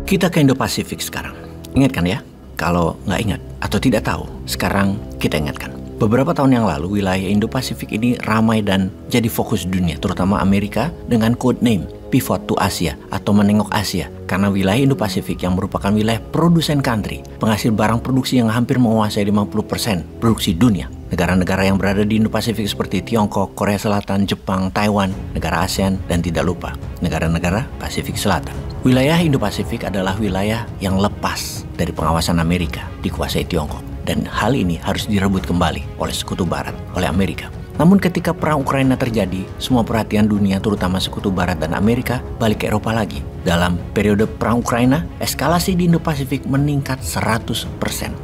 Kita ke Indo-Pasifik sekarang. Ingat kan ya? Kalau nggak ingat atau tidak tahu, sekarang kita ingatkan. Beberapa tahun yang lalu, wilayah Indo-Pasifik ini ramai dan jadi fokus dunia, terutama Amerika dengan code name Pivot to Asia atau menengok Asia. Karena wilayah Indo-Pasifik yang merupakan wilayah produsen country, penghasil barang produksi yang hampir menguasai 50% produksi dunia. Negara-negara yang berada di Indo-Pasifik seperti Tiongkok, Korea Selatan, Jepang, Taiwan, negara ASEAN, dan tidak lupa, negara-negara Pasifik Selatan. Wilayah Indo-Pasifik adalah wilayah yang lepas dari pengawasan Amerika, dikuasai Tiongkok. Dan hal ini harus direbut kembali oleh Sekutu Barat, oleh Amerika. Namun ketika perang Ukraina terjadi, semua perhatian dunia terutama Sekutu Barat dan Amerika balik ke Eropa lagi. Dalam periode perang Ukraina, eskalasi di Indo-Pasifik meningkat 100%.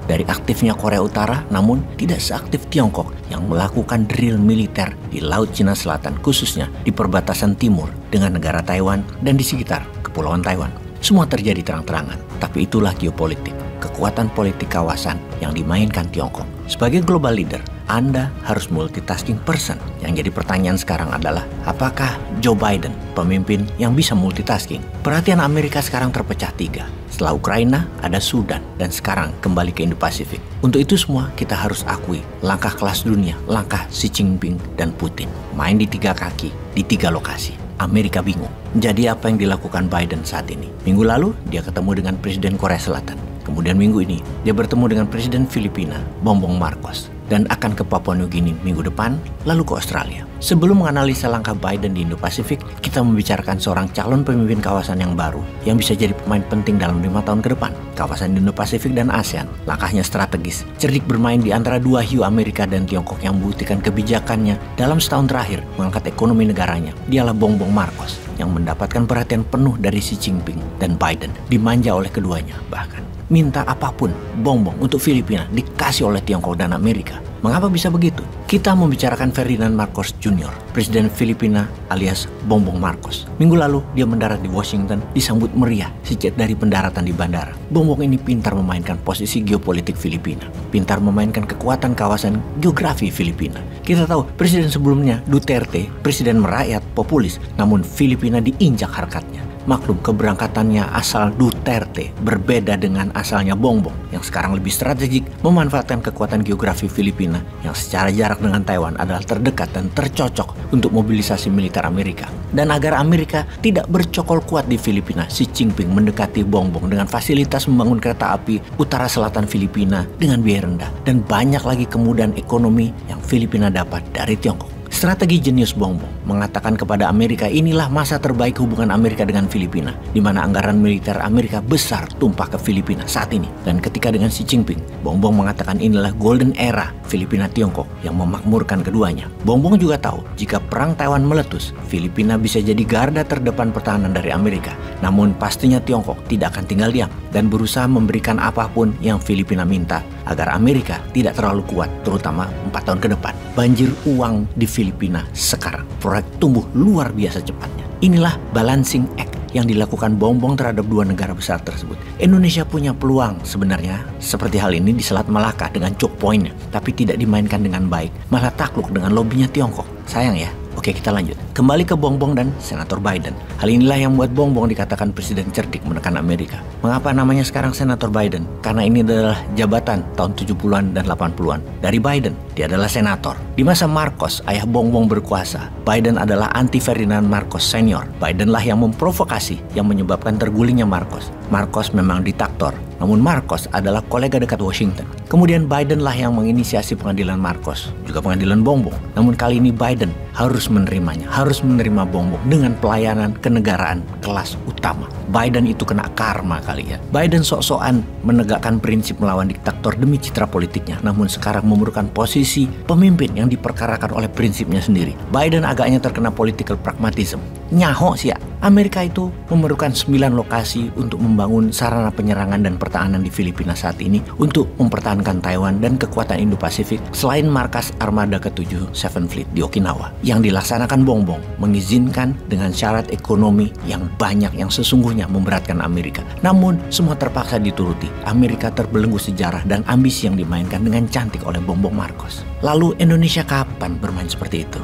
Dari aktifnya Korea Utara, namun tidak seaktif Tiongkok yang melakukan drill militer di Laut Cina Selatan, khususnya di perbatasan timur dengan negara Taiwan dan di sekitar Kepulauan Taiwan. Semua terjadi terang-terangan, tapi itulah geopolitik, kekuatan politik kawasan yang dimainkan Tiongkok. Sebagai global leader, Anda harus multitasking person. Yang jadi pertanyaan sekarang adalah, apakah Joe Biden pemimpin yang bisa multitasking? Perhatian Amerika sekarang terpecah 3. Setelah Ukraina, ada Sudan, dan sekarang kembali ke Indo-Pasifik. Untuk itu semua, kita harus akui langkah kelas dunia, langkah Xi Jinping dan Putin. Main di 3 kaki, di 3 lokasi. Amerika bingung. Jadi apa yang dilakukan Biden saat ini? Minggu lalu, dia ketemu dengan Presiden Korea Selatan. Kemudian minggu ini, dia bertemu dengan Presiden Filipina, Bongbong Marcos. Dan akan ke Papua New Guinea minggu depan, lalu ke Australia. Sebelum menganalisa langkah Biden di Indo-Pasifik, kita membicarakan seorang calon pemimpin kawasan yang baru, yang bisa jadi pemain penting dalam 5 tahun ke depan. Kawasan Indo-Pasifik dan ASEAN, langkahnya strategis, cerdik bermain di antara dua hiu Amerika dan Tiongkok yang membuktikan kebijakannya dalam setahun terakhir mengangkat ekonomi negaranya. Dialah Bongbong Marcos, yang mendapatkan perhatian penuh dari Xi Jinping dan Biden, dimanja oleh keduanya bahkan. Minta apapun Bongbong untuk Filipina dikasih oleh Tiongkok dan Amerika. Mengapa bisa begitu? Kita membicarakan Ferdinand Marcos Jr., Presiden Filipina alias Bongbong Marcos. Minggu lalu dia mendarat di Washington, disambut meriah sejak dari pendaratan di bandara. Bongbong ini pintar memainkan posisi geopolitik Filipina, pintar memainkan kekuatan kawasan geografi Filipina. Kita tahu Presiden sebelumnya Duterte, presiden merakyat, populis, namun Filipina diinjak harkatnya. Maklum keberangkatannya asal Duterte berbeda dengan asalnya Bongbong yang sekarang lebih strategik memanfaatkan kekuatan geografi Filipina yang secara jarak dengan Taiwan adalah terdekat dan tercocok untuk mobilisasi militer Amerika. Dan agar Amerika tidak bercokol kuat di Filipina, Xi Jinping mendekati Bongbong dengan fasilitas membangun kereta api utara selatan Filipina dengan biaya rendah dan banyak lagi kemudahan ekonomi yang Filipina dapat dari Tiongkok. Strategi jenius Bongbong mengatakan kepada Amerika inilah masa terbaik hubungan Amerika dengan Filipina, di mana anggaran militer Amerika besar tumpah ke Filipina saat ini. Dan ketika dengan Xi Jinping, Bongbong mengatakan inilah golden era Filipina-Tiongkok yang memakmurkan keduanya. Bongbong juga tahu jika perang Taiwan meletus, Filipina bisa jadi garda terdepan pertahanan dari Amerika. Namun pastinya Tiongkok tidak akan tinggal diam dan berusaha memberikan apapun yang Filipina minta agar Amerika tidak terlalu kuat, terutama 4 tahun ke depan. Banjir uang di Filipina sekarang, proyek tumbuh luar biasa cepatnya. Inilah balancing act yang dilakukan Bongbong terhadap dua negara besar tersebut. Indonesia punya peluang sebenarnya seperti hal ini di Selat Malaka dengan choke point-nya, tapi tidak dimainkan dengan baik, malah takluk dengan lobinya Tiongkok. Sayang ya. Oke, kita lanjut. Kembali ke Bongbong dan Senator Biden. Hal inilah yang membuat Bongbong dikatakan presiden cerdik menekan Amerika. Mengapa namanya sekarang Senator Biden? Karena ini adalah jabatan tahun 70-an dan 80-an. Dari Biden, dia adalah senator. Di masa Marcos, ayah Bongbong berkuasa, Biden adalah anti Ferdinand Marcos Senior. Biden lah yang memprovokasi yang menyebabkan tergulingnya Marcos. Marcos memang diktator, namun Marcos adalah kolega dekat Washington. Kemudian Biden lah yang menginisiasi pengadilan Marcos, juga pengadilan Bongbong. Namun kali ini Biden harus menerimanya, harus menerima Bongbong dengan pelayanan kenegaraan kelas utama. Biden itu kena karma kali ya. Biden sok-sokan menegakkan prinsip melawan diktator demi citra politiknya, namun sekarang memerlukan posisi pemimpin yang diperkarakan oleh prinsipnya sendiri. Biden agaknya terkena political pragmatism. Nyaho sih ya. Amerika itu memerlukan 9 lokasi untuk membangun sarana penyerangan dan pertahanan di Filipina saat ini untuk mempertahankan Taiwan dan kekuatan Indo-Pasifik selain markas armada ke-7 Seven Fleet di Okinawa. Yang dilaksanakan Bongbong mengizinkan dengan syarat ekonomi yang banyak yang sesungguhnya memberatkan Amerika. Namun semua terpaksa dituruti. Amerika terbelenggu sejarah dan ambisi yang dimainkan dengan cantik oleh Bongbong Marcos. Lalu Indonesia kapan bermain seperti itu?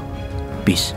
Peace.